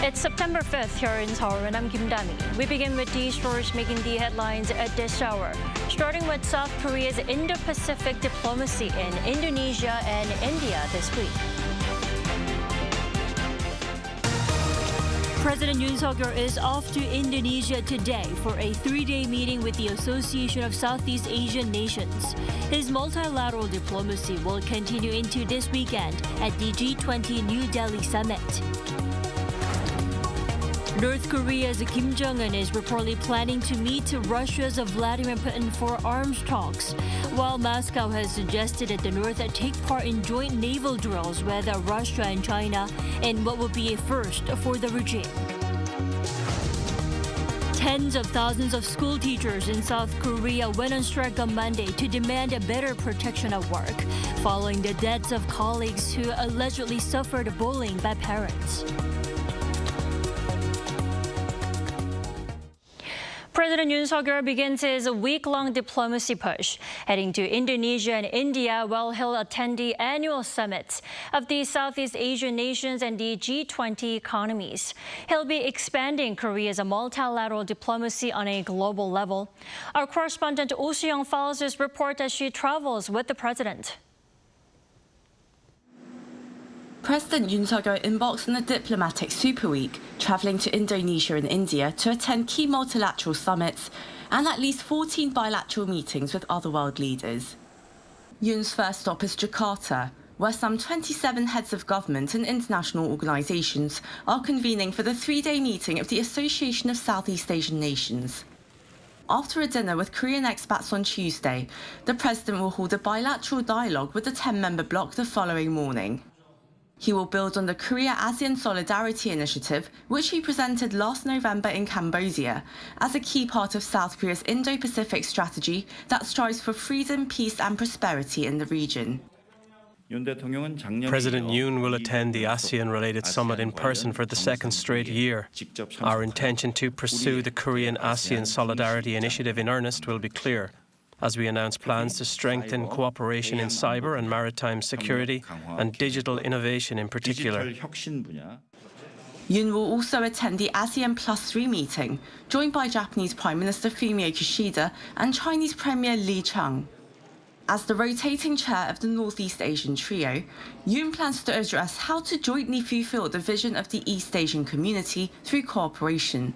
It's September 5th here in Seoul, and I'm Kim Dami. We begin with these stories making the headlines at this hour, starting with South Korea's Indo-Pacific diplomacy in Indonesia and India this week. President Yoon is off to Indonesia today for a three-day meeting with the Association of Southeast Asian Nations. His multilateral diplomacy will continue into this weekend at the G20 New Delhi summit. North Korea's Kim Jonghyun is reportedly planning to meet Russia's Vladimir Putin for arms talks, while Moscow has suggested that the North take part in joint naval drills with Russia and China in what would be a first for the regime. Tens of thousands of school teachers in South Korea went on strike on Monday to demand a better protection at work, following the deaths of colleagues who allegedly suffered bullying by parents. President Yoon begins his week-long diplomacy push, heading to Indonesia and India while he'll attend the annual summits of the Southeast Asian nations and the G20 economies. He'll be expanding Korea's multilateral diplomacy on a global level. Our correspondent Oh Soo-young follows this report as she travels with the president. President Yoon embarks on a diplomatic super week, travelling to Indonesia and India to attend key multilateral summits and at least 14 bilateral meetings with other world leaders. Yoon's first stop is Jakarta, where some 27 heads of government and international organisations are convening for the three-day meeting of the Association of Southeast Asian Nations. After a dinner with Korean expats on Tuesday, the president will hold a bilateral dialogue with the 10-member bloc the following morning. He will build on the Korea-ASEAN Solidarity Initiative, which he presented last November in Cambodia, as a key part of South Korea's Indo-Pacific strategy that strives for freedom, peace and prosperity in the region. President Yoon will attend the ASEAN-related summit in person for the second straight year. Our intention to pursue the Korean-ASEAN Solidarity Initiative in earnest will be clear, as we announce plans to strengthen cooperation in cyber and maritime security and digital innovation in particular. Yoon will also attend the ASEAN +3 meeting, joined by Japanese Prime Minister Fumio Kishida and Chinese Premier Li Qiang. As the rotating chair of the Northeast Asian trio, Yoon plans to address how to jointly fulfill the vision of the East Asian community through cooperation.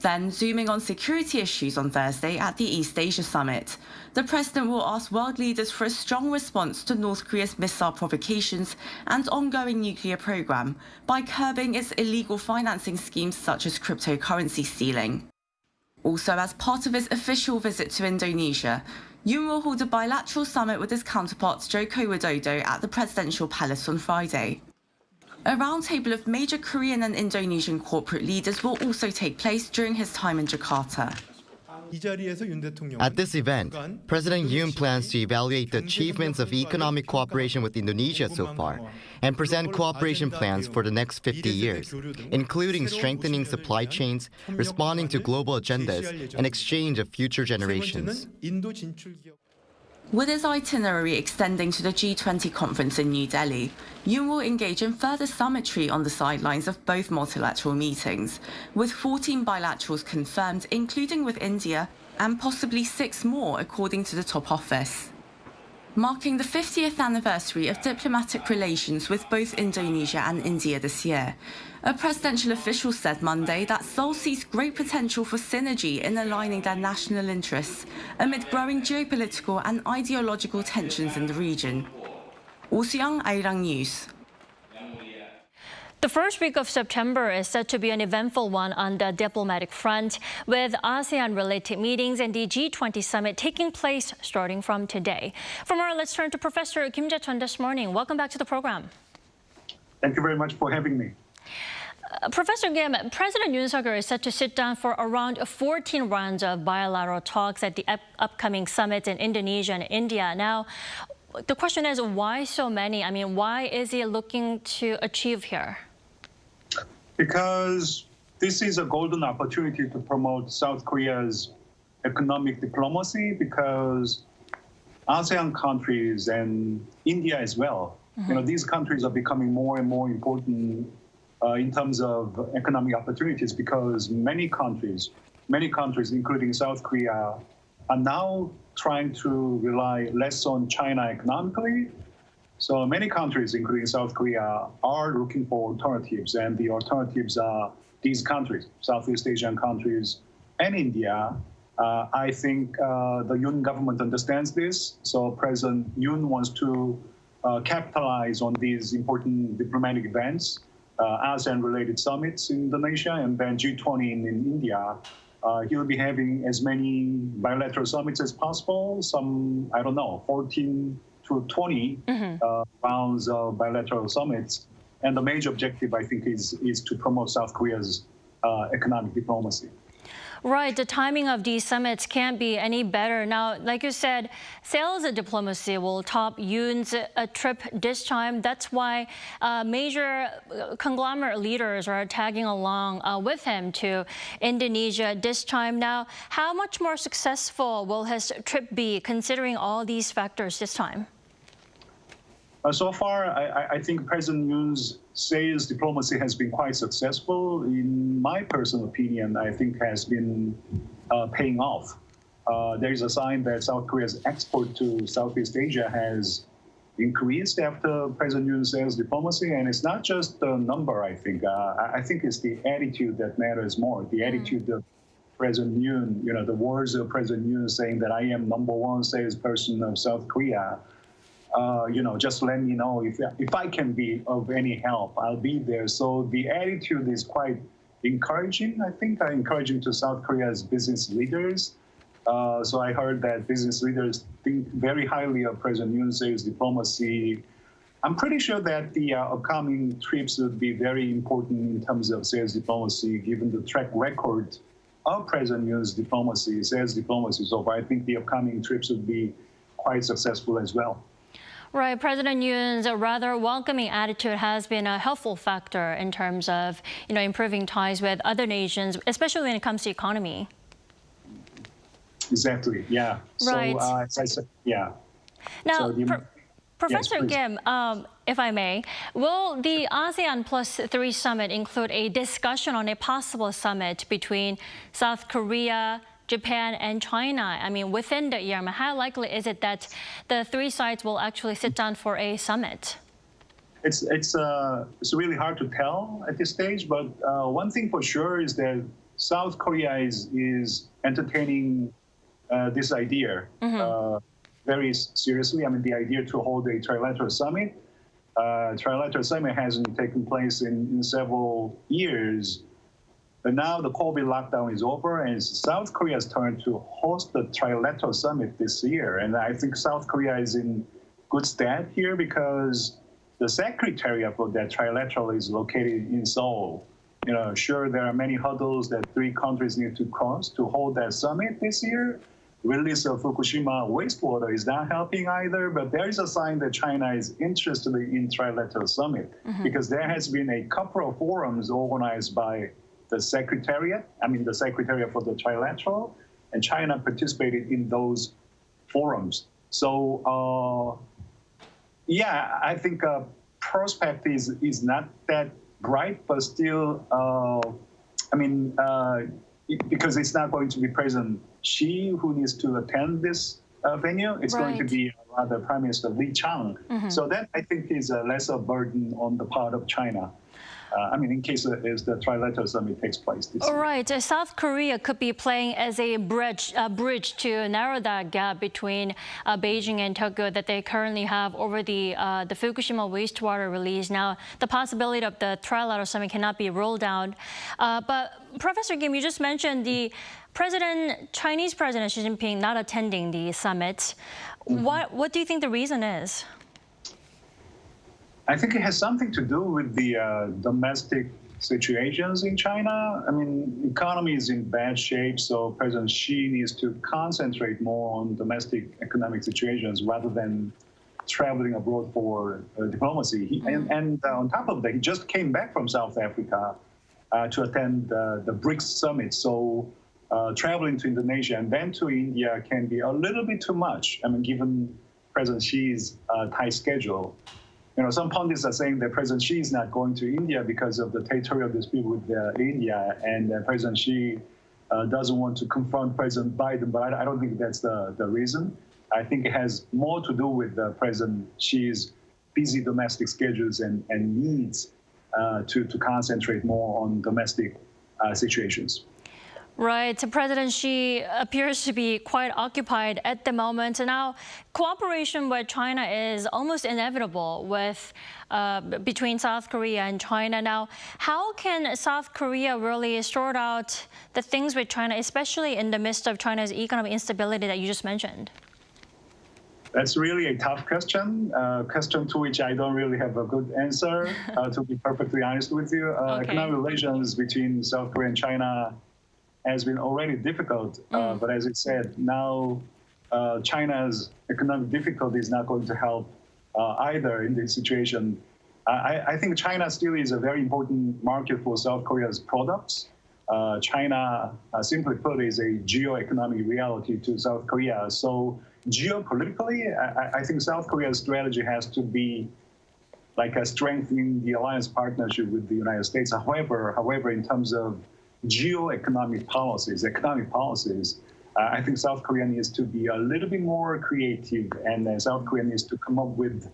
Then, zooming on security issues on Thursday at the East Asia Summit, the president will ask world leaders for a strong response to North Korea's missile provocations and ongoing nuclear program by curbing its illegal financing schemes such as cryptocurrency stealing. Also, as part of his official visit to Indonesia, Yoon will hold a bilateral summit with his counterpart Joko Widodo at the presidential palace on Friday. A roundtable of major Korean and Indonesian corporate leaders will also take place during his time in Jakarta. At this event, President Yoon plans to evaluate the achievements of economic cooperation with Indonesia so far and present cooperation plans for the next 50 years, including strengthening supply chains, responding to global agendas, and exchange of future generations. With his itinerary extending to the G20 conference in New Delhi, Yoon will engage in further summitry on the sidelines of both multilateral meetings, with 14 bilaterals confirmed, including with India, and possibly 6 more, according to the top office. Marking the 50th anniversary of diplomatic relations with both Indonesia and India this year, a presidential official said Monday that Seoul sees great potential for synergy in aligning their national interests amid growing geopolitical and ideological tensions in the region. Oh Soo-young, Arirang News. The first week of September is set to be an eventful one on the diplomatic front, with ASEAN-related meetings and the G20 summit taking place starting from today. For more, let's turn to Professor Kim Jonghyun this morning. Welcome back to the program. Thank you very much for having me. Professor Kim, President Yoon is set to sit down for around 14 rounds of bilateral talks at the upcoming summits in Indonesia and India. Now, the question is, why so many? I mean, why is he looking to achieve here? Because this is a golden opportunity to promote South Korea's economic diplomacy, because ASEAN countries and India as well, these countries are becoming more and more important in terms of economic opportunities, because many countries, including South Korea, are now trying to rely less on China economically. So many countries, including South Korea, are looking for alternatives, and the alternatives are these countries, Southeast Asian countries, and India. I think the Yoon government understands this, so President Yoon wants to capitalize on these important diplomatic events, ASEAN-related summits in Indonesia, and then G20 in India. He'll be having as many bilateral summits as possible, some, 14 to 20 rounds of bilateral summits. And the major objective, I think, is to promote South Korea's economic diplomacy. Right, the timing of these summits can't be any better. Now, like you said, sales diplomacy will top Yoon's trip this time. That's why major conglomerate leaders are tagging along with him to Indonesia this time. Now, how much more successful will his trip be, considering all these factors this time? So far, I think President Yoon's sales diplomacy has been quite successful. In my personal opinion, I think has been paying off. There is a sign that South Korea's export to Southeast Asia has increased after President Yoon's sales diplomacy, and it's not just the number, I think. I think it's the attitude that matters more, the attitude of President Yoon, the words of President Yoon saying that I am #1 salesperson of South Korea. Just let me know if I can be of any help, I'll be there. So the attitude is quite encouraging, I think, encouraging to South Korea's business leaders. So I heard that business leaders think very highly of President Yoon's sales diplomacy. I'm pretty sure that the upcoming trips would be very important in terms of sales diplomacy, given the track record of President Yoon's sales diplomacy. So I think the upcoming trips would be quite successful as well. Right, President Yoon's rather welcoming attitude has been a helpful factor in terms of, improving ties with other nations, especially when it comes to economy. Exactly. Yeah. Right. So, as I said, yeah. Now, So Professor yes, Kim, if I may, will the ASEAN +3 summit include a discussion on a possible summit between South Korea, Japan and China? I mean, within the year, how likely is it that the three sides will actually sit down for a summit? It's really hard to tell at this stage, but one thing for sure is that South Korea is entertaining this idea very seriously. I mean, the idea to hold a trilateral summit. Trilateral summit hasn't taken place in several years. But now the COVID lockdown is over, and it's South Korea's turn to host the trilateral summit this year. And I think South Korea is in good stead here because the secretariat for that trilateral is located in Seoul. Sure, there are many hurdles that three countries need to cross to hold that summit this year. Release of Fukushima wastewater is not helping either, but there is a sign that China is interested in trilateral summit because there has been a couple of forums organized by the secretariat for the trilateral, and China participated in those forums. So, I think prospect is not that bright, but still, because it's not going to be President Xi who needs to attend this venue, it's going to be rather Prime Minister Li Chang. So that, I think, is a lesser burden on the part of China. In case the trilateral summit takes place this year. Right. South Korea could be playing as a bridge to narrow that gap between Beijing and Tokyo that they currently have over the Fukushima wastewater release. Now, the possibility of the trilateral summit cannot be ruled out. But Professor Kim, you just mentioned the Chinese President Xi Jinping not attending the summit. What do you think the reason is? I think it has something to do with the domestic situations in China. Economy is in bad shape, so President Xi needs to concentrate more on domestic economic situations rather than traveling abroad for diplomacy. And on top of that, he just came back from South Africa to attend the BRICS summit. So traveling to Indonesia and then to India can be a little bit too much, given President Xi's tight schedule. some pundits are saying that President Xi is not going to India because of the territorial dispute with India, and President Xi doesn't want to confront President Biden, but I don't think that's the reason. I think it has more to do with President Xi's busy domestic schedules and needs to concentrate more on domestic situations. Right. President Xi appears to be quite occupied at the moment. Now, cooperation with China is almost inevitable between South Korea and China. Now, how can South Korea really sort out the things with China, especially in the midst of China's economic instability that you just mentioned? That's really a tough question to which I don't really have a good answer, to be perfectly honest with you. Okay. Economic relations between South Korea and China has been already difficult, but as I said, now China's economic difficulty is not going to help either in this situation. I think China still is a very important market for South Korea's products. China, simply put, is a geo-economic reality to South Korea. So geopolitically, I think South Korea's strategy has to be like strengthening the alliance partnership with the United States. However, in terms of economic policies, I think South Korea needs to be a little bit more creative, and South Korea needs to come up with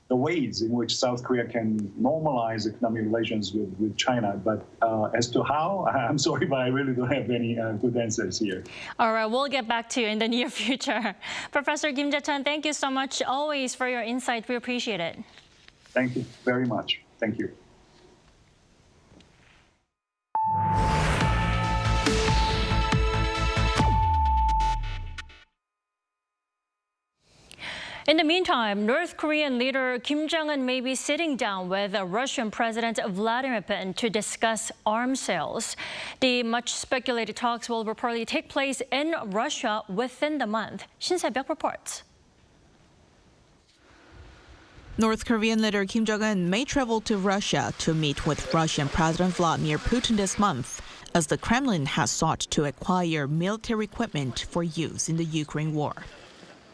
the ways in which South Korea can normalize economic relations with China. But as to how, I'm sorry, but I really don't have any good answers here. All right, we'll get back to you in the near future. Professor Kim Jonghyun, thank you so much always for your insight. We appreciate it. Thank you very much. Thank you. In the meantime, North Korean leader Kim Jonghyun may be sitting down with Russian President Vladimir Putin to discuss arms sales. The much speculated talks will reportedly take place in Russia within the month. Shin Se-byuk reports. North Korean leader Kim Jong-un may travel to Russia to meet with Russian President Vladimir Putin this month, as the Kremlin has sought to acquire military equipment for use in the Ukraine war.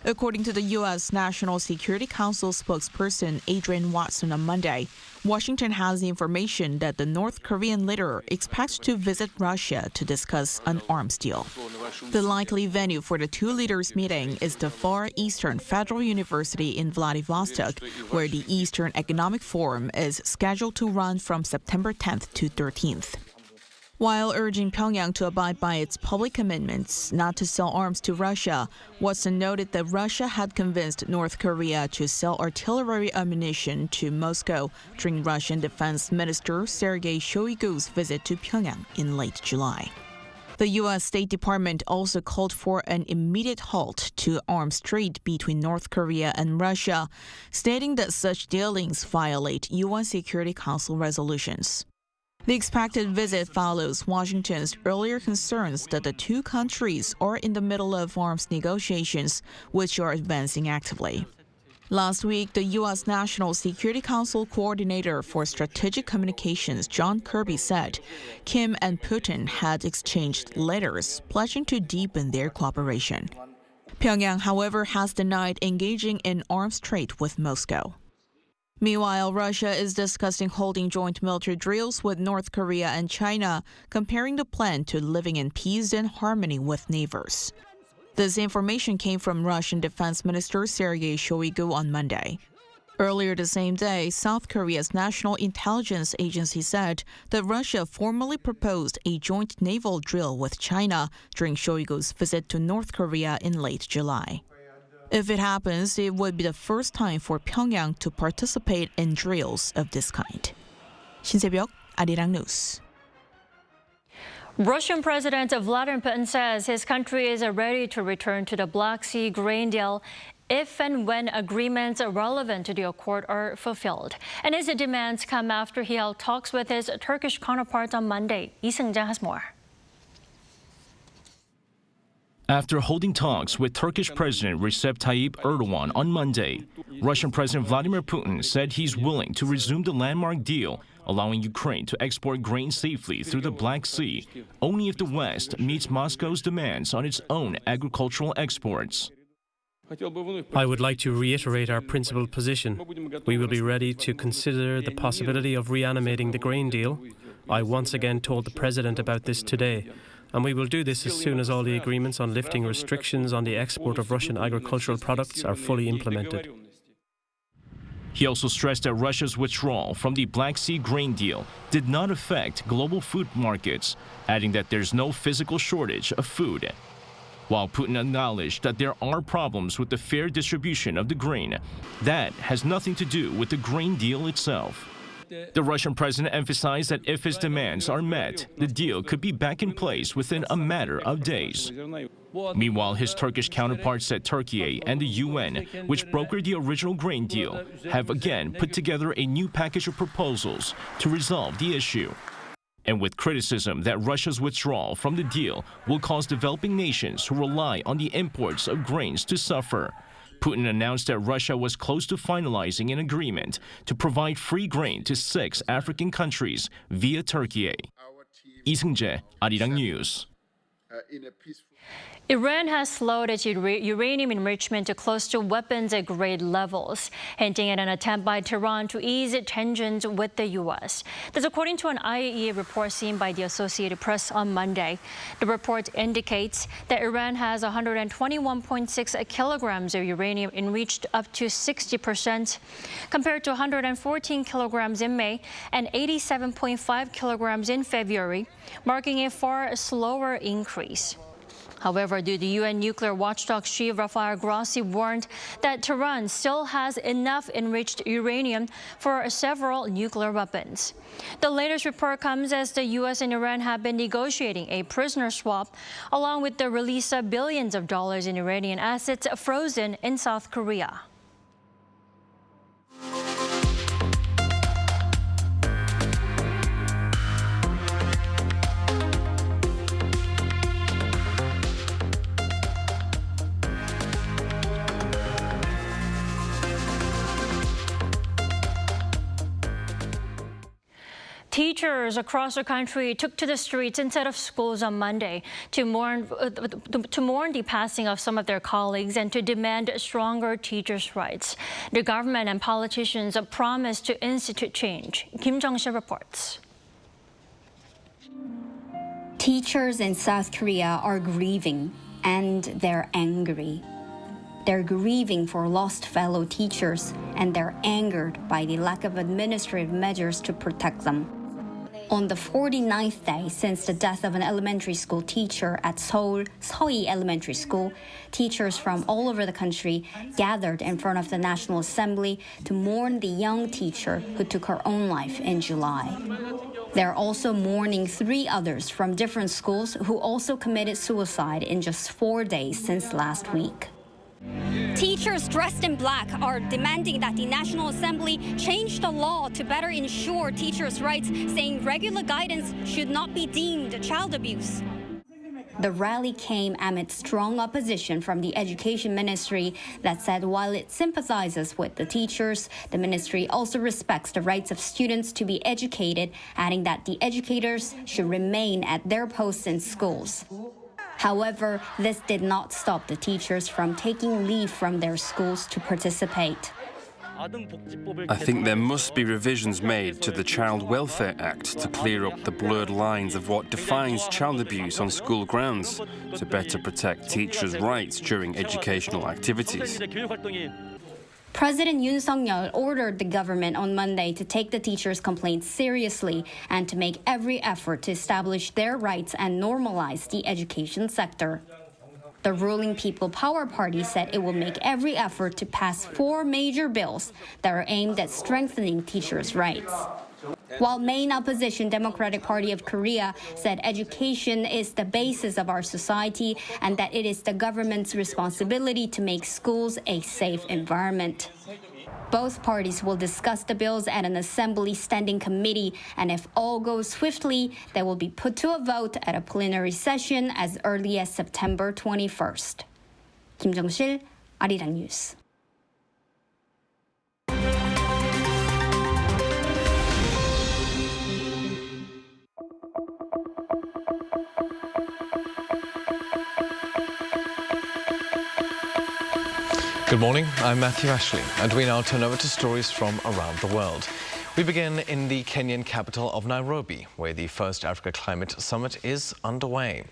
According to the U.S. National Security Council spokesperson Adrian Watson on Monday, Washington has the information that the North Korean leader expects to visit Russia to discuss an arms deal. The likely venue for the two leaders' meeting is the Far Eastern Federal University in Vladivostok, where the Eastern Economic Forum is scheduled to run from September 10th to 13th. While urging Pyongyang to abide by its public commitments not to sell arms to Russia, Watson noted that Russia had convinced North Korea to sell artillery ammunition to Moscow during Russian Defense Minister Sergei Shoigu's visit to Pyongyang in late July. The U.S. State Department also called for an immediate halt to arms trade between North Korea and Russia, stating that such dealings violate UN Security Council resolutions. The expected visit follows Washington's earlier concerns that the two countries are in the middle of arms negotiations, which are advancing actively. Last week, the U.S. National Security Council Coordinator for Strategic Communications, John Kirby, said Kim and Putin had exchanged letters pledging to deepen their cooperation. Pyongyang, however, has denied engaging in arms trade with Moscow. Meanwhile, Russia is discussing holding joint military drills with North Korea and China, comparing the plan to living in peace and harmony with neighbors. This information came from Russian Defense Minister Sergei Shoigu on Monday. Earlier the same day, South Korea's National Intelligence Agency said that Russia formally proposed a joint naval drill with China during Shoigu's visit to North Korea in late July. If it happens, it would be the first time for Pyongyang to participate in drills of this kind. Shin Se-byuk, Arirang News. Russian President Vladimir Putin says his country is ready to return to the Black Sea grain deal if and when agreements relevant to the accord are fulfilled. And his demands come after he held talks with his Turkish counterpart on Monday. Lee Seung-ja has more. After holding talks with Turkish President Recep Tayyip Erdogan on Monday, Russian President Vladimir Putin said he's willing to resume the landmark deal, allowing Ukraine to export grain safely through the Black Sea, only if the West meets Moscow's demands on its own agricultural exports. I would like to reiterate our principled position. We will be ready to consider the possibility of reanimating the grain deal. I once again told the President about this today, and we will do this as soon as all the agreements on lifting restrictions on the export of Russian agricultural products are fully implemented. He also stressed that Russia's withdrawal from the Black Sea grain deal did not affect global food markets, adding that there's no physical shortage of food. While Putin acknowledged that there are problems with the fair distribution of the grain, that has nothing to do with the grain deal itself. The Russian president emphasized that if his demands are met, the deal could be back in place within a matter of days. Meanwhile, his Turkish counterpart said Turkey and the UN, which brokered the original grain deal, have again put together a new package of proposals to resolve the issue. And with criticism that Russia's withdrawal from the deal will cause developing nations who rely on the imports of grains to suffer, Putin announced that Russia was close to finalizing an agreement to provide free grain to 6 African countries via Turkey. 이승재, Arirang News. Iran has slowed its uranium enrichment to close to weapons-grade levels, hinting at an attempt by Tehran to ease tensions with the U.S. This according to an IAEA report seen by the Associated Press on Monday. The report indicates that Iran has 121.6 kilograms of uranium enriched up to 60%, compared to 114 kilograms in May and 87.5 kilograms in February, marking a far slower increase. However, the UN nuclear watchdog chief Rafael Grossi warned that Tehran still has enough enriched uranium for several nuclear weapons. The latest report comes as the U.S. and Iran have been negotiating a prisoner swap, along with the release of billions of dollars in Iranian assets frozen in South Korea. Teachers across the country took to the streets instead of schools on Monday to mourn the passing of some of their colleagues and to demand stronger teachers' rights. The government and politicians promised to institute change. Kim Jonghyun reports. Teachers in South Korea are grieving, and they're angry. They're grieving for lost fellow teachers, and they're angered by the lack of administrative measures to protect them. On the 49th day since the death of an elementary school teacher at Seoul Seoyi Elementary School, teachers from all over the country gathered in front of the National Assembly to mourn the young teacher who took her own life in July. They're also mourning 3 others from different schools who also committed suicide in just 4 days since last week. Teachers dressed in black are demanding that the National Assembly change the law to better ensure teachers' rights, saying regular guidance should not be deemed child abuse. The rally came amid strong opposition from the Education Ministry that said while it sympathizes with the teachers, the ministry also respects the rights of students to be educated, adding that the educators should remain at their posts in schools. However, this did not stop the teachers from taking leave from their schools to participate. I think there must be revisions made to the Child Welfare Act to clear up the blurred lines of what defines child abuse on school grounds, to better protect teachers' rights during educational activities. President Yoon ordered the government on Monday to take the teachers' complaints seriously and to make every effort to establish their rights and normalize the education sector. The ruling People Power Party said it will make every effort to pass 4 major bills that are aimed at strengthening teachers' rights. While main opposition Democratic Party of Korea said education is the basis of our society and that it is the government's responsibility to make schools a safe environment. Both parties will discuss the bills at an Assembly Standing Committee, and if all goes swiftly, they will be put to a vote at a plenary session as early as September 21st. Kim Jonghyun, Arirang News. Good morning, I'm Matthew Ashley, and we now turn over to stories from around the world. We begin in the Kenyan capital of Nairobi, where the first Africa Climate Summit is underway.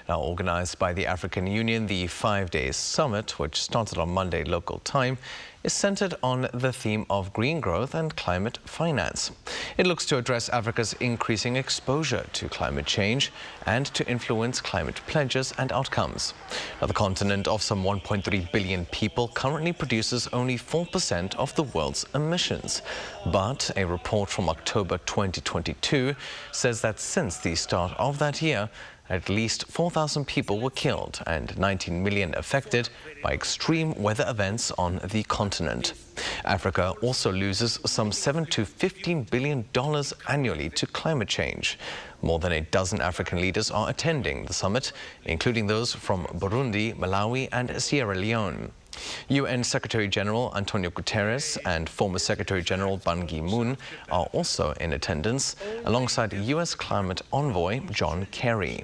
Now, organized by the African Union, the 5-day summit, which started on Monday local time, is centered on the theme of green growth and climate finance. It looks to address Africa's increasing exposure to climate change and to influence climate pledges and outcomes. Now, the continent of some 1.3 billion people currently produces only 4% of the world's emissions. But a report from October 2022 says that since the start of that year, at least 4,000 people were killed and 19 million affected by extreme weather events on the continent. Africa also loses some $7 to $15 billion annually to climate change. More than a dozen African leaders are attending the summit, including those from Burundi, Malawi and Sierra Leone. UN Secretary-General Antonio Guterres and former Secretary-General Ban Ki-moon are also in attendance, alongside US climate envoy John Kerry.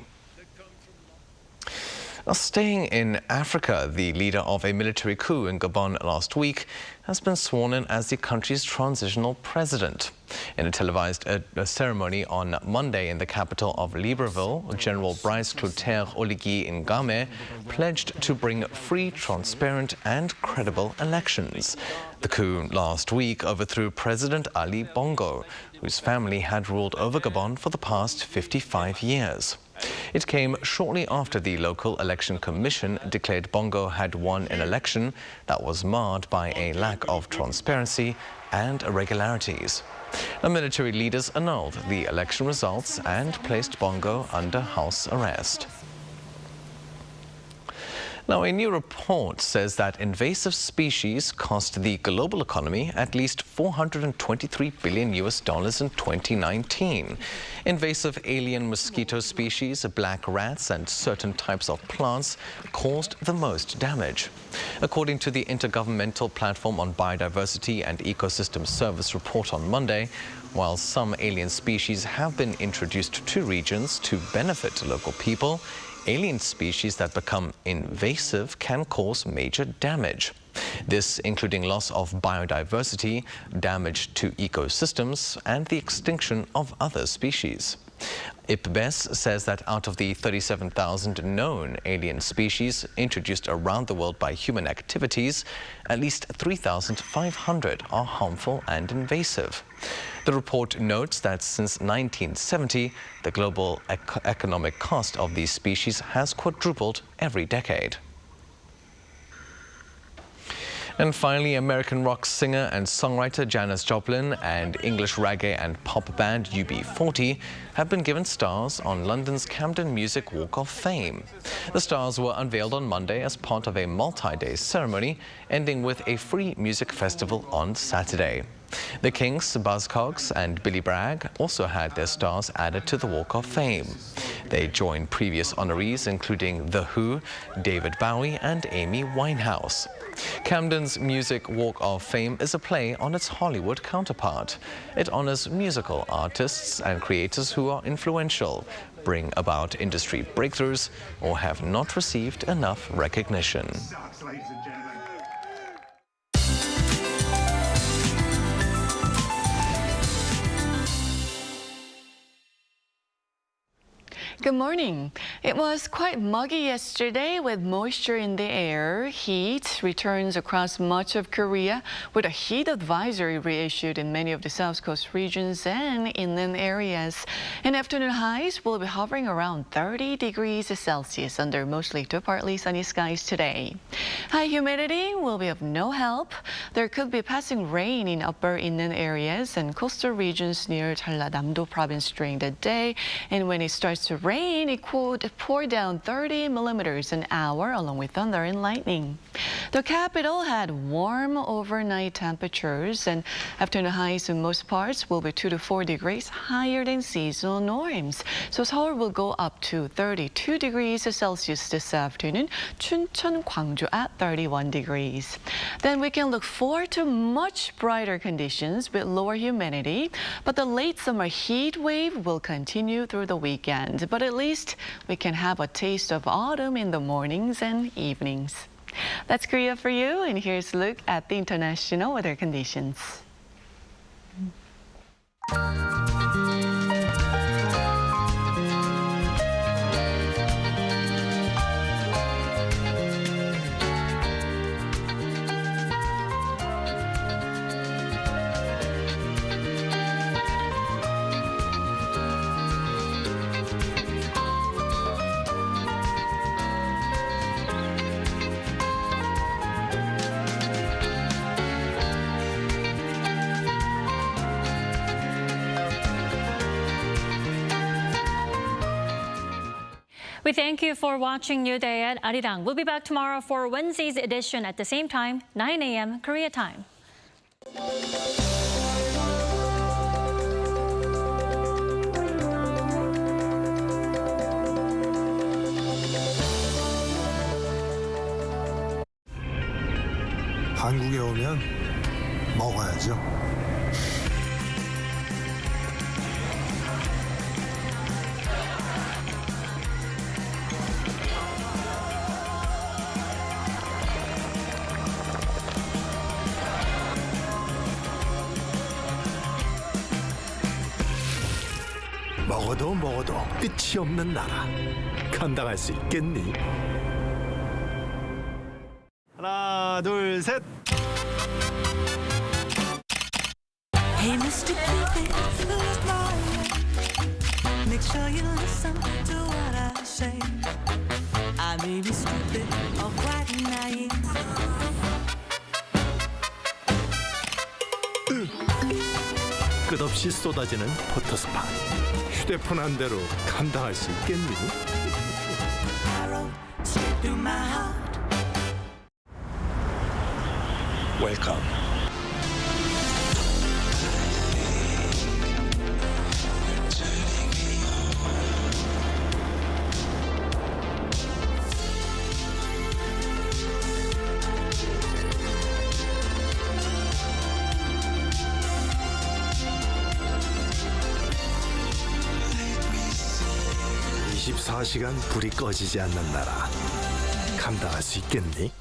Now, staying in Africa, the leader of a military coup in Gabon last week has been sworn in as the country's transitional president. In a televised ceremony on Monday in the capital of Libreville, General Brice Clotaire Oligui Nguema pledged to bring free, transparent and credible elections. The coup last week overthrew President Ali Bongo, whose family had ruled over Gabon for the past 55 years. It came shortly after the local election commission declared Bongo had won an election that was marred by a lack of transparency and irregularities. The military leaders annulled the election results and placed Bongo under house arrest. Now, a new report says that invasive species cost the global economy at least $423 billion in 2019. Invasive alien mosquito species, black rats and certain types of plants caused the most damage. According to the Intergovernmental Platform on Biodiversity and Ecosystem Service report on Monday, while some alien species have been introduced to regions to benefit local people, alien species that become invasive can cause major damage. This including loss of biodiversity, damage to ecosystems, and the extinction of other species. IPBES says that out of the 37,000 known alien species introduced around the world by human activities, at least 3,500 are harmful and invasive. The report notes that since 1970, the global economic cost of these species has quadrupled every decade. And finally, American rock singer and songwriter Janis Joplin and English reggae and pop band UB40 have been given stars on London's Camden Music Walk of Fame. The stars were unveiled on Monday as part of a multi-day ceremony, ending with a free music festival on Saturday. The Kinks, Buzzcocks and Billy Bragg also had their stars added to the Walk of Fame. They joined previous honorees including The Who, David Bowie and Amy Winehouse. Camden's Music Walk of Fame is a play on its Hollywood counterpart. It honors musical artists and creators who are influential, bring about industry breakthroughs, or have not received enough recognition. Good morning. It was quite muggy yesterday with moisture in the air. Heat returns across much of Korea with a heat advisory reissued in many of the South Coast regions and inland areas. And afternoon highs will be hovering around 30 degrees Celsius under mostly to partly sunny skies today. High humidity will be of no help. There could be passing rain in upper inland areas and coastal regions near Jeollanam-do province during the day. And when it starts to rain, it could pour down 30 millimeters an hour along with thunder and lightning. The capital had warm overnight temperatures and afternoon highs in most parts will be 2 to 4 degrees higher than seasonal norms. So Seoul will go up to 32 degrees Celsius this afternoon. Chuncheon, Gwangju at 31 degrees. Then we can look forward to much brighter conditions with lower humidity, but the late summer heat wave will continue through the weekend. But at least we can have a taste of autumn in the mornings and evenings. That's Korea for you, and here's a look at the international weather conditions. We thank you for watching New Day at Arirang. We'll be back tomorrow for Wednesday's edition at the same time, 9 a.m. Korea time. 한국에 오면 먹어야죠. 먹어도 끝이 없는 나라. 감당할 수 있겠니? 하나, 둘, 셋. Hey, Mr. Cupid, who's wrong? Make sure you listen to what I say. I may be stupid or quite naive. 끝없이 쏟아지는 포토스팟. 휴대폰 한 대로 감당할 수 있겠니? Arrow straight through my heart. 웰컴. (24시간) 불이 꺼지지 않는 나라. 감당할 수 있겠니?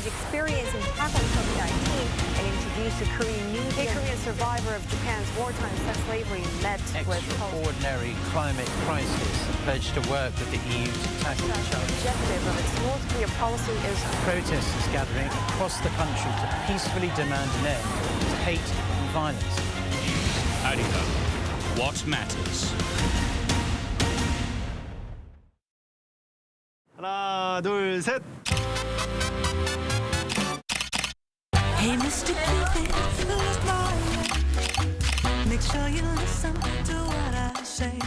Experience in tackling COVID-19 and introduced a Korean survivor of Japan's wartime slavery met with extraordinary climate crisis, pledged to work with the EU to tackle the challenge. The objective of its North Korea policy is protesters gathering across the country to peacefully demand an end to hate and violence. Arirang, what matters? 하나, 둘, 셋. Hey, Mr. Cupid, who's mine? Make sure you listen to what I say.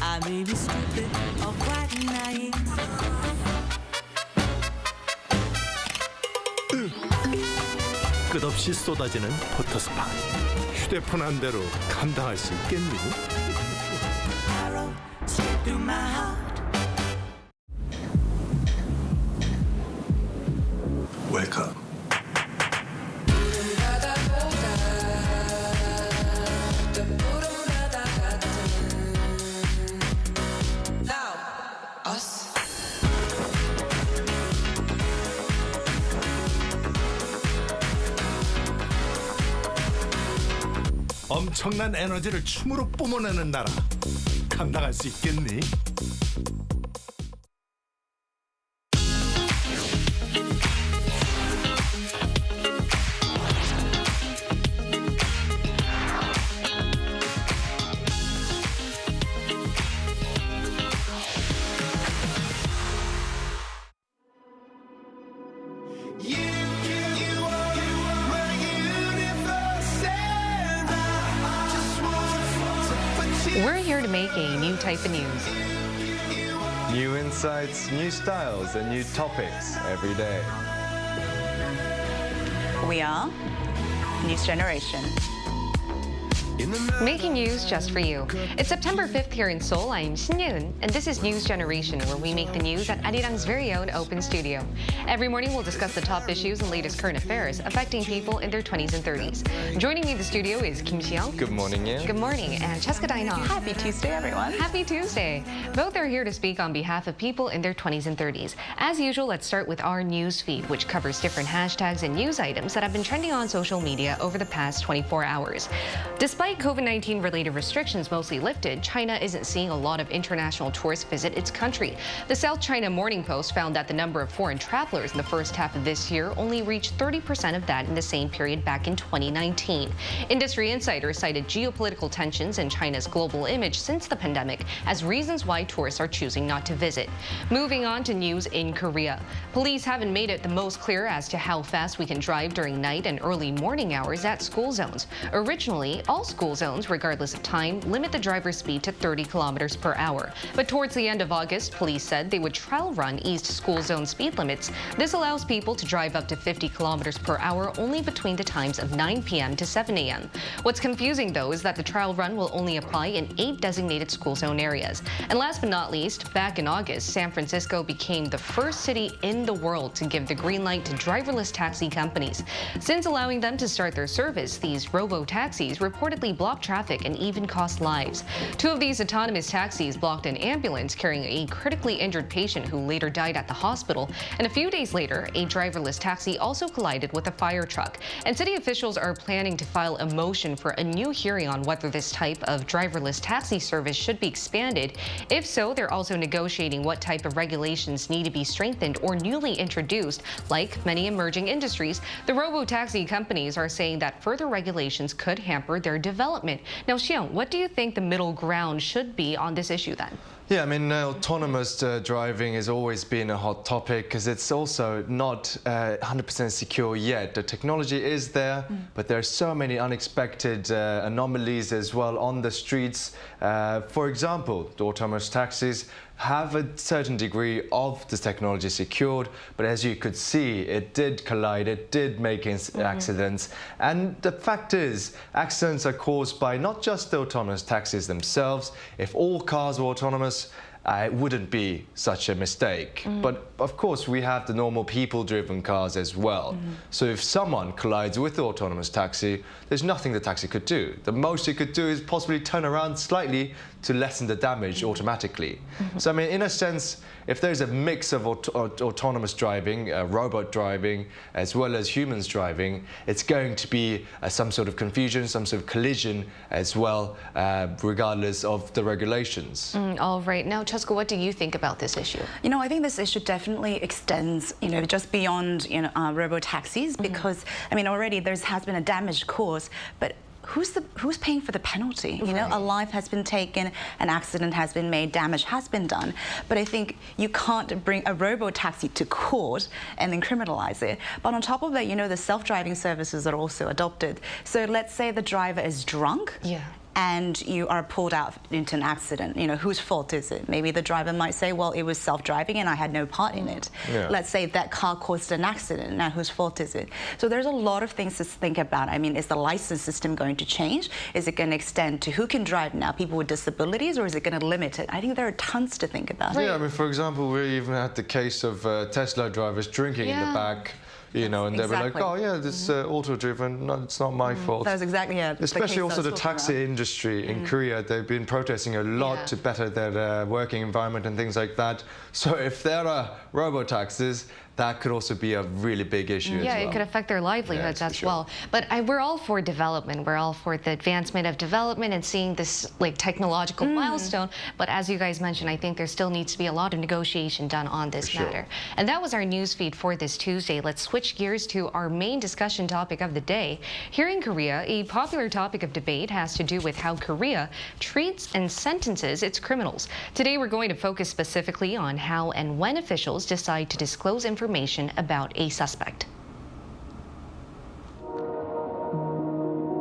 I may be stupid or quite naive. 끝없이 쏟아지는 포토스팟. 휴대폰 한 대로 감당할 수 있겠니? Arrow straight through my heart. 웰컴. 엄청난 에너지를 춤으로 뿜어내는 나라. 감당할 수 있겠니? We're here to make a new type of news. New insights, new styles, and new topics every day. We are News Generation. Making news just for you. It's September 5th here in Seoul. I'm Yoon, and this is News Generation, where we make the news at Arirang's very own open studio. Every morning, we'll discuss the top issues and latest current affairs affecting people in their 20s and 30s. Joining me in the studio is Kim Jonghyun. Good morning, Yoon. Good morning, and Cheska Daina. Happy Tuesday, everyone. Happy Tuesday. Both are here to speak on behalf of people in their 20s and 30s. As usual, let's start with our news feed, which covers different hashtags and news items that have been trending on social media over the past 24 hours. Despite COVID-19 related restrictions mostly lifted, China isn't seeing a lot of international tourists visit its country. The South China Morning Post found that the number of foreign travelers in the first half of this year only reached 30% of that in the same period back in 2019. Industry insiders cited geopolitical tensions and China's global image since the pandemic as reasons why tourists are choosing not to visit. Moving on to news in Korea. Police haven't made it the most clear as to how fast we can drive during night and early morning hours at school zones. Originally, all school zones, regardless of time, limit the driver's speed to 30 kilometers per hour. But towards the end of August, police said they would trial run eased school zone speed limits. This allows people to drive up to 50 kilometers per hour only between the times of 9 p.m. to 7 a.m. What's confusing, though, is that the trial run will only apply in 8 designated school zone areas. And last but not least, back in August, San Francisco became the first city in the world to give the green light to driverless taxi companies. Since allowing them to start their service, these robo-taxis reportedly block traffic and even cost lives. 2 of these autonomous taxis blocked an ambulance carrying a critically injured patient who later died at the hospital. And a few days later, a driverless taxi also collided with a fire truck. And city officials are planning to file a motion for a new hearing on whether this type of driverless taxi service should be expanded. If so, they're also negotiating what type of regulations need to be strengthened or newly introduced. Like many emerging industries, the robo-taxi companies are saying that further regulations could hamper their development. Now, Xiang, what do you think the middle ground should be on this issue then? Yeah, I mean, autonomous driving has always been a hot topic because it's also not 100% secure yet. The technology is there, but there are so many unexpected anomalies as well on the streets. For example, the autonomous taxis have a certain degree of this technology secured, but as you could see, it did collide, it did make accidents. And the fact is, accidents are caused by not just the autonomous taxis themselves. If all cars were autonomous, it wouldn't be such a mistake. But of course, we have the normal people-driven cars as well. So if someone collides with the autonomous taxi, there's nothing the taxi could do. The most it could do is possibly turn around slightly to lessen the damage automatically. So I mean, in a sense, if there's a mix of autonomous driving, robot driving, as well as humans driving, it's going to be some sort of confusion, some sort of collision as well, regardless of the regulations. All right. Now, Cheska, what do you think about this issue? You know, I think this issue definitely extends, you know, just beyond, robo-taxis, because, I mean, already there has been a damage caused, but who's paying for the penalty? You know, a life has been taken, an accident has been made, damage has been done. But I think you can't bring a robo-taxi to court and then criminalize it. But on top of that, you know, the self-driving services are also adopted. So let's say the driver is drunk. Yeah. And you are pulled out into an accident, you know, whose fault is it? Maybe the driver might say, well, it was self-driving and I had no part in it. Yeah. Let's say that car caused an accident. Now, whose fault is it? So there's a lot of things to think about. I mean, is the license system going to change? Is it going to extend to who can drive now, people with disabilities, or is it going to limit it? I think there are tons to think about. Yeah, I mean, for example, we even had the case of Tesla drivers drinking in the back. You know, and they were like, oh, yeah, this auto-driven, no, it's not my fault. That was exactly, Especially also the taxi industry in Korea, they've been protesting a lot to better their working environment and things like that. So if there are robo-taxis, that could also be a really big issue as well. Yeah, it could affect their livelihoods as well. But we're all for development. We're all for the advancement of development and seeing this like technological milestone. But as you guys mentioned, I think there still needs to be a lot of negotiation done on this matter. And that was our news feed for this Tuesday. Let's switch gears to our main discussion topic of the day. Here in Korea, a popular topic of debate has to do with how Korea treats and sentences its criminals. Today, we're going to focus specifically on how and when officials decide to disclose information about a suspect.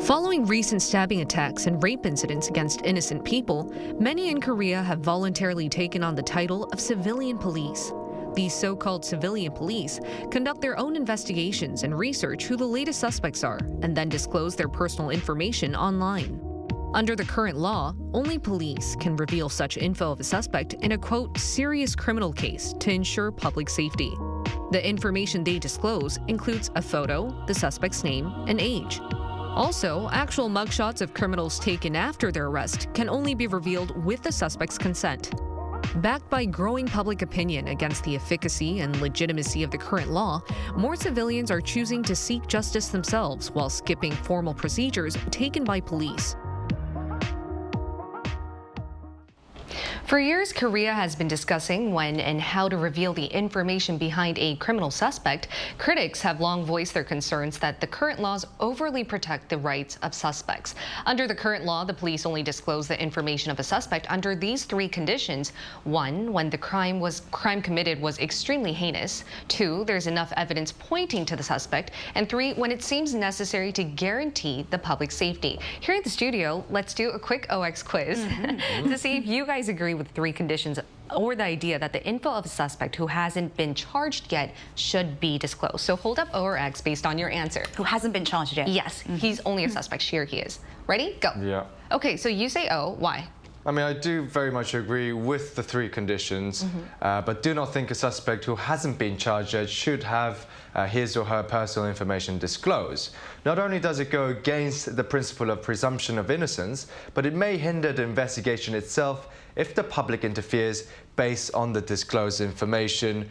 Following recent stabbing attacks and rape incidents against innocent people, many in Korea have voluntarily taken on the title of civilian police. These so-called civilian police conduct their own investigations and research who the latest suspects are, and then disclose their personal information online. Under the current law, only police can reveal such info of a suspect in a, quote, serious criminal case to ensure public safety. The information they disclose includes a photo, the suspect's name, and age. Also, actual mugshots of criminals taken after their arrest can only be revealed with the suspect's consent. Backed by growing public opinion against the efficacy and legitimacy of the current law, more civilians are choosing to seek justice themselves while skipping formal procedures taken by police. For years, Korea has been discussing when and how to reveal the information behind a criminal suspect. Critics have long voiced their concerns that the current laws overly protect the rights of suspects. Under the current law, the police only disclose the information of a suspect under these three conditions. 1, when the crime committed was extremely heinous. 2, there's enough evidence pointing to the suspect. And 3, when it seems necessary to guarantee the public safety. Here in the studio, let's do a quick OX quiz to see if you guys agree with 3 conditions or the idea that the info of a suspect who hasn't been charged yet should be disclosed. So hold up O or X based on your answer. Who hasn't been charged yet? Yes, he's only a suspect. Here he is. Ready? Go. Yeah. Okay, so you say O. Why? I mean, I do very much agree with the 3 conditions, but do not think a suspect who hasn't been charged yet should have his or her personal information disclosed. Not only does it go against the principle of presumption of innocence, but it may hinder the investigation itself if the public interferes based on the disclosed information,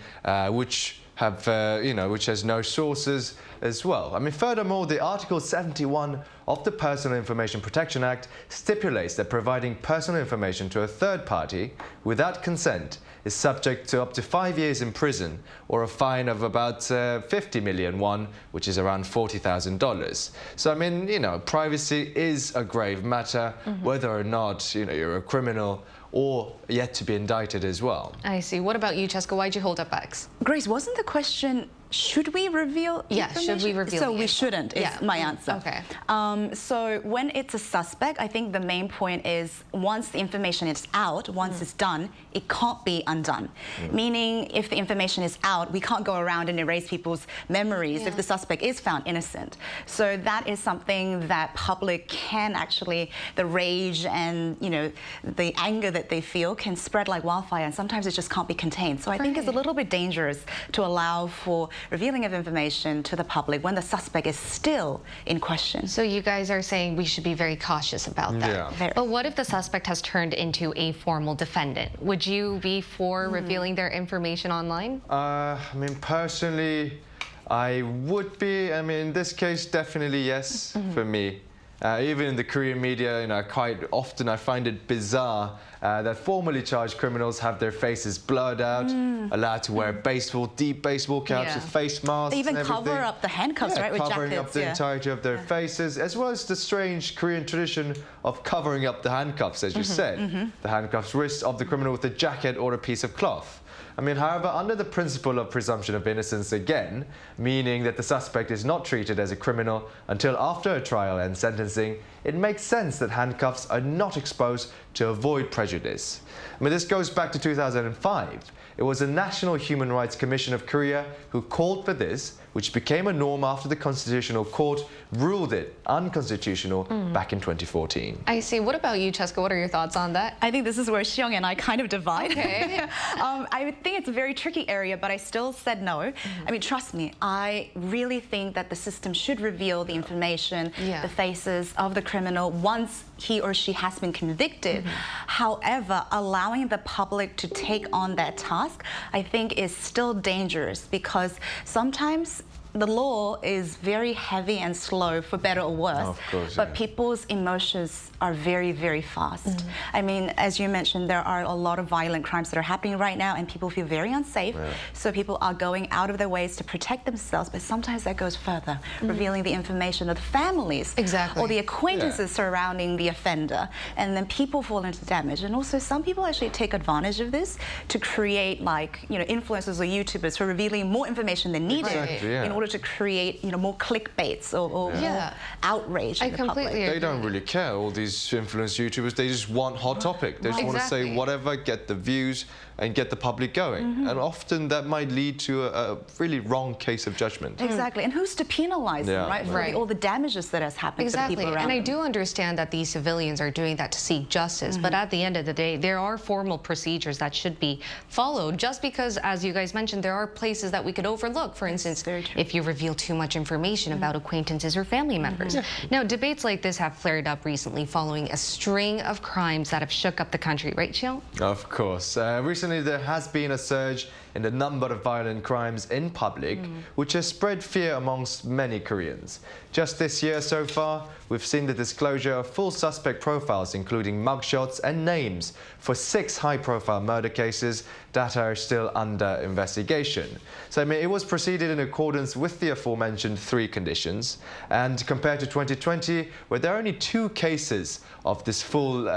which has no sources as well. I mean, furthermore, the Article 71 of the Personal Information Protection Act stipulates that providing personal information to a third party without consent is subject to up to 5 years in prison or a fine of about 50 million won, which is around $40,000. So, I mean, you know, privacy is a grave matter, whether or not, you know, you're a criminal or yet to be indicted as well. I see. What about you, Cheska? Why'd you hold up X? Grace, wasn't the question, should we reveal information? Should we reveal So we shouldn't, is my answer. Okay. So when it's a suspect, I think the main point is once the information is out, once it's done, it can't be undone. Meaning if the information is out, we can't go around and erase people's memories if the suspect is found innocent. So that is something that public can actually, the rage and, you know, the anger that they feel can spread like wildfire, and sometimes it just can't be contained. So I think it's a little bit dangerous to allow for revealing of information to the public when the suspect is still in question. So you guys are saying we should be very cautious about that. Yeah. But what if the suspect has turned into a formal defendant? Would you be for revealing their information online? I mean, personally, I would be. I mean, in this case, definitely yes for me. Even in the Korean media, quite often I find it bizarre that formerly charged criminals have their faces blurred out, allowed to wear deep baseball caps with face masks. They even and everything. cover up the handcuffs, right, with covering jackets. Up the entirety of their faces, as well as the strange Korean tradition of covering up the handcuffs, as you said. The handcuffs wrists of the criminal with a jacket or a piece of cloth. However, under the principle of presumption of innocence again, meaning that the suspect is not treated as a criminal until after a trial and sentencing, it makes sense that handcuffs are not exposed to avoid prejudice. This goes back to 2005. It was the National Human Rights Commission of Korea who called for this, which became a norm after the Constitutional Court ruled it unconstitutional back in 2014. I see. What about you, Cheska? What are your thoughts on that? I think this is where Seong and I kind of divide. Okay. I think it's a very tricky area, but I still said no. Trust me, I really think that the system should reveal the information, the faces of the criminal once he or she has been convicted. However, allowing the public to take on that task, I think, is still dangerous because sometimes the law is very heavy and slow, for better or worse. Of course, but people's emotions are very, very fast. As you mentioned, there are a lot of violent crimes that are happening right now, and people feel very unsafe. So people are going out of their ways to protect themselves, but sometimes that goes further, revealing the information of the families or the acquaintances surrounding the offender, and then people fall into damage. And also, some people actually take advantage of this to create, influencers or YouTubers who are revealing more information than needed in order to create, more clickbaits or more outrage in the public. They don't really care, all these influenced YouTubers. They just want hot topic. They just want to say whatever, get the views and get the public going. And often that might lead to a really wrong case of judgment. Exactly. And who's to penalize them, right? For all the damages that has happened to the people around And I them. do understand that these civilians are doing that to seek justice, but at the end of the day, there are formal procedures that should be followed, just because, as you guys mentioned, there are places that we could overlook. For instance, if you reveal too much information about acquaintances or family members. Now, debates like this have flared up recently following a string of crimes that have shook up the country, right, Cheong? Of course. Recently, there has been a surge in the number of violent crimes in public, which has spread fear amongst many Koreans. Just this year so far, we've seen the disclosure of full suspect profiles, including mugshots and names, for 6 high-profile murder cases that are still under investigation. So, it was proceeded in accordance with the aforementioned 3 conditions. And compared to 2020, where there are only 2 cases of this full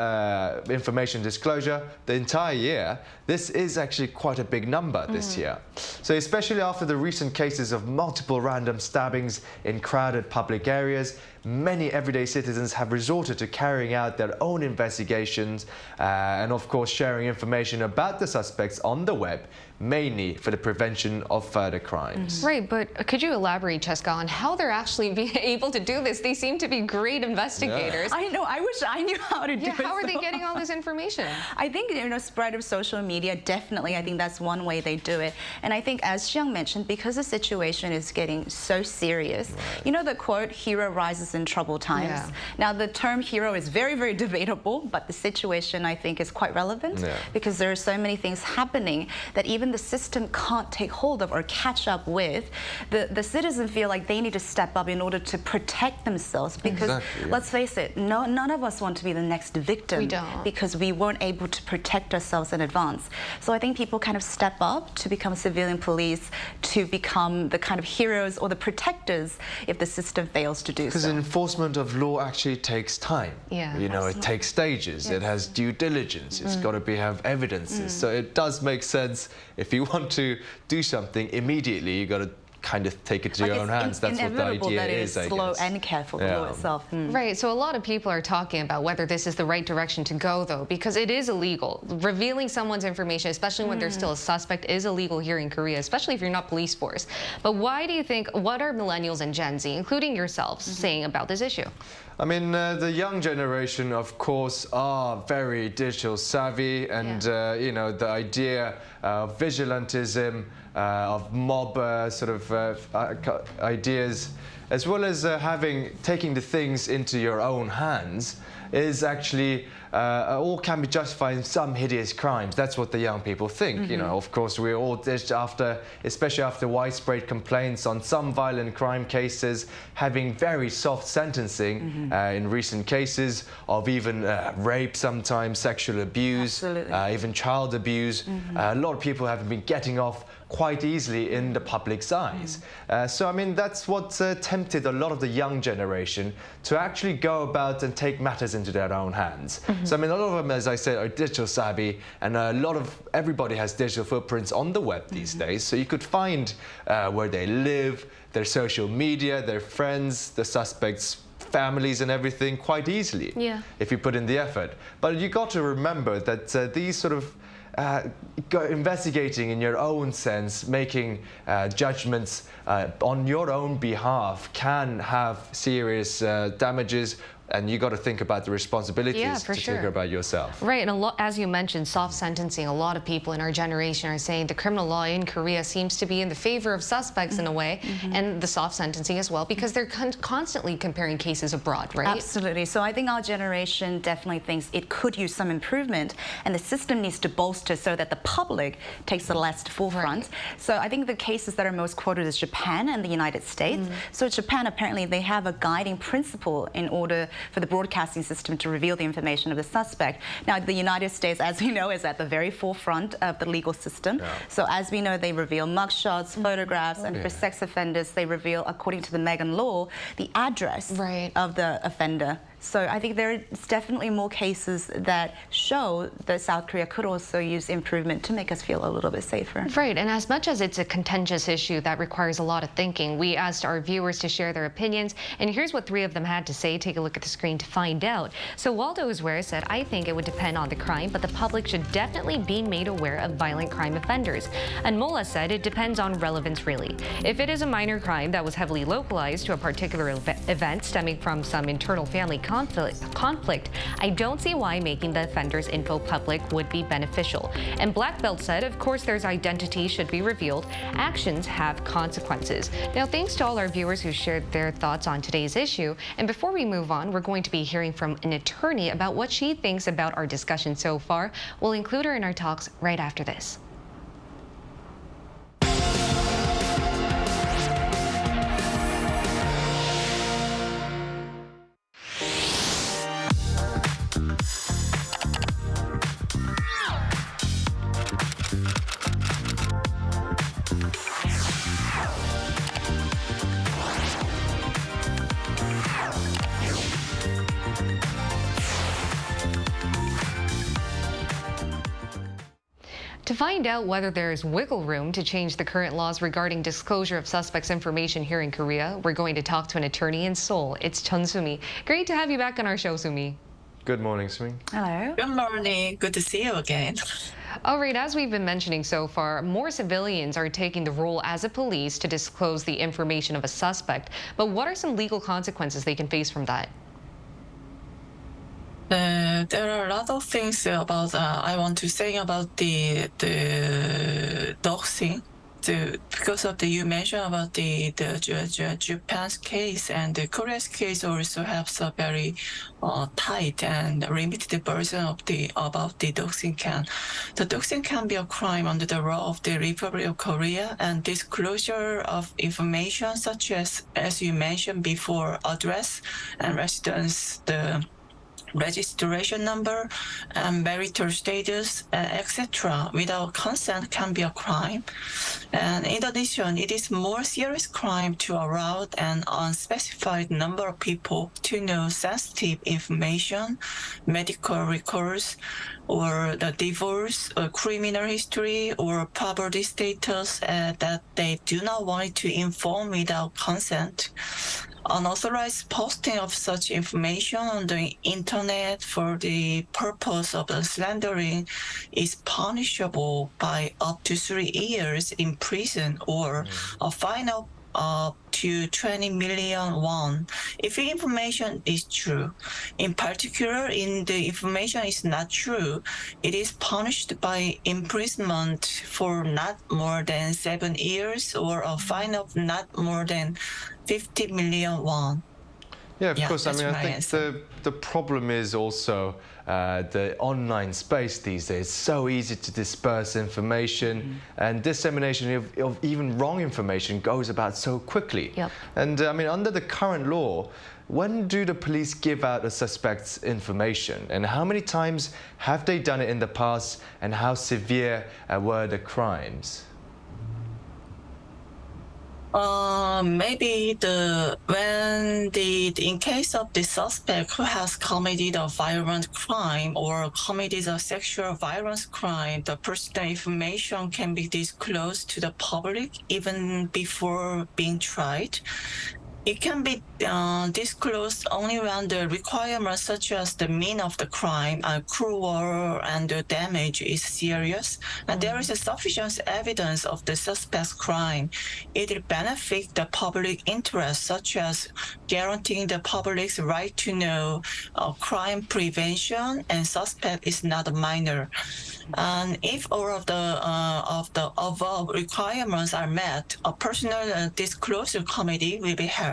information disclosure the entire year, this is actually quite a big number this year. So especially after the recent cases of multiple random stabbings in crowded public areas, many everyday citizens have resorted to carrying out their own investigations and of course sharing information about the suspects on the web, mainly for the prevention of further crimes. Right, but could you elaborate, Cheska, on how they're actually being able to do this? They seem to be great investigators. I know, I wish I knew how to do it. How are they getting all this information? I think, spread of social media, definitely, I think that's one way they do it. And I think, as Byung mentioned, because the situation is getting so serious, the quote, hero rises in troubled times. Now, the term hero is very, very debatable, but the situation, I think, is quite relevant because there are so many things happening that even the system can't take hold of or catch up with. The citizens feel like they need to step up in order to protect themselves because, let's face it, none of us want to be the next victim. We don't. Because we weren't able to protect ourselves in advance. So I think people kind of step up to become civilian police, to become the kind of heroes or the protectors if the system fails to do so. Because enforcement of law actually takes time. It takes stages. It has due diligence. It's got to have evidences. So it does make sense. If you want to do something immediately, you got to kind of take it to your own hands. That's what the idea is, I guess. Slow and careful, the law itself. Right, so a lot of people are talking about whether this is the right direction to go, though, because it is illegal. Revealing someone's information, especially when they're still a suspect, is illegal here in Korea, especially if you're not police force. But why do you think, what are millennials and Gen Z, including yourselves, saying about this issue? The young generation, of course, are very digital savvy, and the idea of vigilantism, of mob ideas as well as taking the things into your own hands, is actually all can be justified in some hideous crimes. That's what the young people think. You know, of course, we're all especially after widespread complaints on some violent crime cases having very soft sentencing in recent cases of even rape, sometimes sexual abuse, even child abuse. A lot of people have been getting off quite easily in the public's eyes. So, I mean, that's what tempted a lot of the young generation to actually go about and take matters into their own hands. So, I mean, a lot of them, as I said, are digital savvy, and everybody has digital footprints on the web these days. So you could find where they live, their social media, their friends, the suspects' families and everything quite easily if you put in the effort. But you got to remember that these sort of investigating in your own sense, making judgments on your own behalf can have serious damages, and you got to think about the responsibilities to take care about yourself. Right, and as you mentioned, soft sentencing. A lot of people in our generation are saying the criminal law in Korea seems to be in the favor of suspects in a way, and the soft sentencing as well, because they're constantly comparing cases abroad, right? Absolutely. So I think our generation definitely thinks it could use some improvement, and the system needs to bolster so that the public takes the less forefront. So I think the cases that are most quoted is Japan and the United States. So Japan, apparently, they have a guiding principle in order for the broadcasting system to reveal the information of the suspect. Now, the United States, as we know, is at the very forefront of the legal system. So as we know, they reveal mugshots, photographs, and for sex offenders, they reveal, according to the Megan law, the address of the offender. So I think there's definitely more cases that show that South Korea could also use improvement to make us feel a little bit safer. Right, and as much as it's a contentious issue that requires a lot of thinking, we asked our viewers to share their opinions, and here's what 3 of them had to say. Take a look at the screen to find out. So Waldo Isware said, I think it would depend on the crime, but the public should definitely be made aware of violent crime offenders. And Mola said it depends on relevance, really. If it is a minor crime that was heavily localized to a particular event stemming from some internal family conflict, I don't see why making the offender's info public would be beneficial. And Black Belt said, of course, their identity should be revealed. Actions have consequences. Now, thanks to all our viewers who shared their thoughts on today's issue. And before we move on, we're going to be hearing from an attorney about what she thinks about our discussion so far. We'll include her in our talks right after this. To find out whether there is wiggle room to change the current laws regarding disclosure of suspects' information here in Korea, we're going to talk to an attorney in Seoul. It's Chun Sumi. Great to have you back on our show, Sumi. Good morning, Sumi. Hello. Good morning. Good to see you again. All right, as we've been mentioning so far, more civilians are taking the role as a police to disclose the information of a suspect. But what are some legal consequences they can face from that? There are a lot of things about I want to say about the doxing. Because of you mentioned about the Japan's case, and the Korea's case also has a very tight and limited version of about the doxing can. The doxing can be a crime under the law of the Republic of Korea, and disclosure of information such as you mentioned before, address and residence, the registration number, marital status, etc. without consent can be a crime. And in addition, it is more serious crime to allow an unspecified number of people to know sensitive information, medical records, or the divorce, or criminal history, or poverty status that they do not want to inform without consent. Unauthorized posting of such information on the internet for the purpose of slandering is punishable by up to 3 years in prison or a fine of up to 20 million won if the information is true. In particular, if the information is not true, it is punished by imprisonment for not more than 7 years or a fine of not more than 50 million won. Yeah, of Yeah, course. I that's mean, my I think answer. the problem is also the online space these days. It's so easy to disperse information, and dissemination of even wrong information goes about so quickly. Yep. And I mean, under the current law, when do the police give out a suspect's information, and how many times have they done it in the past, and how severe were the crimes? Maybe in case of the suspect who has committed a violent crime or committed a sexual violence crime, the personal information can be disclosed to the public even before being tried. It can be disclosed only when the requirements such as the mean of the crime are cruel and the damage is serious, and there is a sufficient evidence of the suspect's crime. It will benefit the public interest, such as guaranteeing the public's right to know crime prevention, and suspect is not a minor. And if all of the above requirements are met, a personal disclosure committee will be held.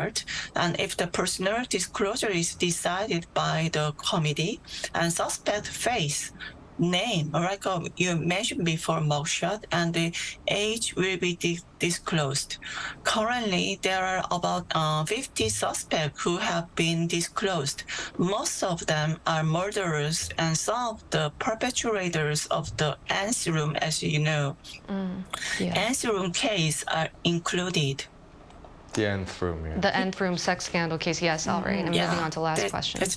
And if the personal disclosure is decided by the committee, and suspect face, name, like you mentioned before, mugshot, and the age will be disclosed. Currently, there are about 50 suspects who have been disclosed. Most of them are murderers, and some of the perpetrators of the Nth Room, as you know. Nth Room case are included. The Nth Room, yeah. The Nth Room sex scandal case, yes, all right. And moving on to last question. That's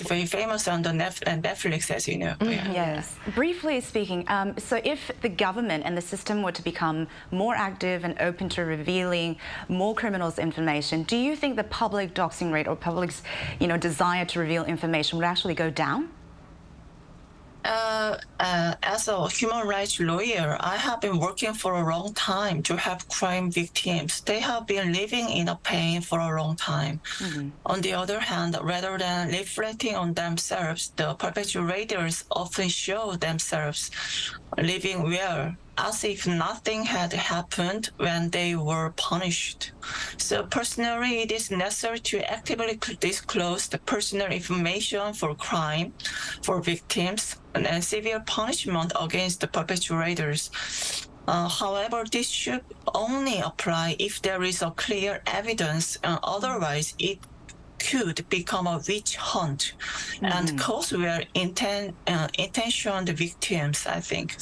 very famous on the Netflix, as you know. Yes. Briefly speaking, so if the government and the system were to become more active and open to revealing more criminals' information, do you think the public doxing rate or public's desire to reveal information would actually go down? As a human rights lawyer, I have been working for a long time to help crime victims. They have been living in a pain for a long time. On the other hand, rather than reflecting on themselves, the perpetrators often show themselves living well, as if nothing had happened when they were punished. So personally, it is necessary to actively disclose the personal information for crime, for victims, and severe punishment against the perpetrators. However, this should only apply if there is a clear evidence, otherwise it could become a witch hunt and cause where intentioned victims, I think.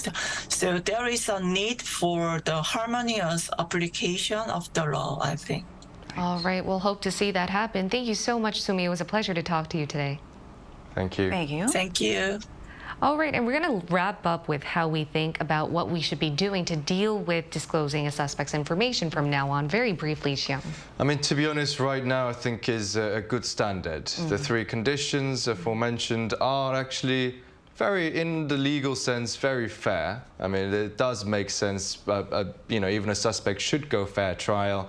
So there is a need for the harmonious application of the law, I think. All right, we'll hope to see that happen. Thank you so much, Sumi. It was a pleasure to talk to you today. Thank you. Thank you. Thank you. All right, and we're going to wrap up with how we think about what we should be doing to deal with disclosing a suspect's information from now on. Very briefly, Xiang. I mean, to be honest, right now, I think is a good standard. The three conditions aforementioned are actually in the legal sense, very fair. I mean, it does make sense, even a suspect should go fair trial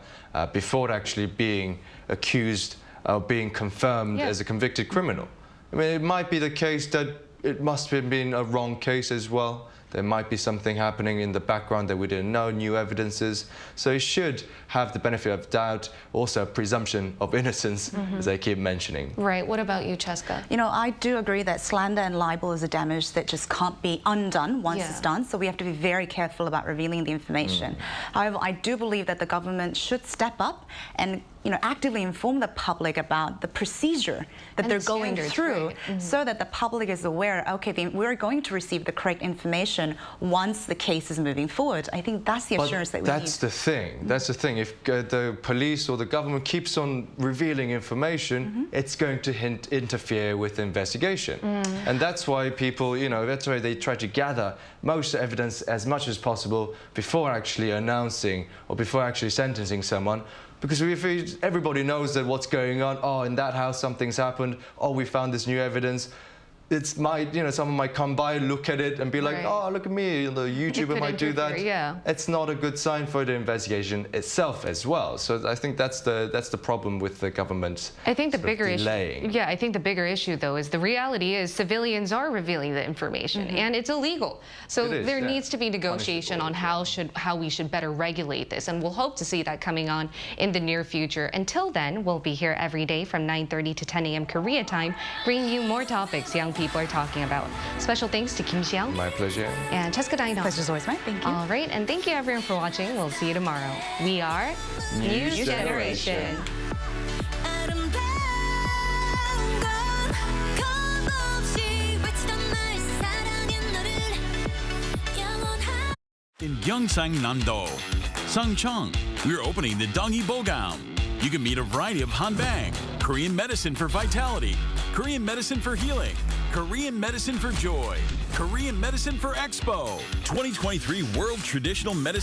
before actually being accused or being confirmed as a convicted criminal. I mean, it might be the case that it must have been a wrong case as well. There might be something happening in the background that we didn't know, new evidences. So it should have the benefit of doubt, also a presumption of innocence, as they keep mentioning. Right. What about you, Cheska? I do agree that slander and libel is a damage that just can't be undone once it's done. So we have to be very careful about revealing the information. However, I do believe that the government should step up and actively inform the public about the procedure that they're going through, so that the public is aware, okay, we're going to receive the correct information once the case is moving forward. I think that's the assurance that we need. That's the thing. That's the thing. If the police or the government keeps on revealing information, it's going to interfere with the investigation. And that's why people, that's why they try to gather most evidence as much as possible before actually announcing or before actually sentencing someone. Because if everybody knows that what's going on, in that house something's happened, we found this new evidence, it's might, someone might come by, look at it, and be like, oh, look at me, the YouTuber might do that. Yeah. It's not a good sign for the investigation itself as well. So I think that's the problem with the government. I think the bigger delaying. issue. Yeah, I think the bigger issue though is the reality is civilians are revealing the information, and it's illegal. So there needs to be negotiation on how we should better regulate this, and we'll hope to see that coming on in the near future. Until then, we'll be here every day from 9:30 to 10 a.m. Korea time, bringing you more topics young people are talking about. Special thanks to Kim Jonghyun. My pleasure. And Cheska Dino. Pleasure's always mine. Thank you. All right, and thank you everyone for watching. We'll see you tomorrow. We are News Generation. In Gyeongsang, Namdo, Sangcheong, we're opening the Dongi Bogaum. You can meet a variety of Hanbang, Korean medicine for vitality, Korean medicine for healing, Korean medicine for joy, Korean medicine for Expo, 2023 World Traditional Medicine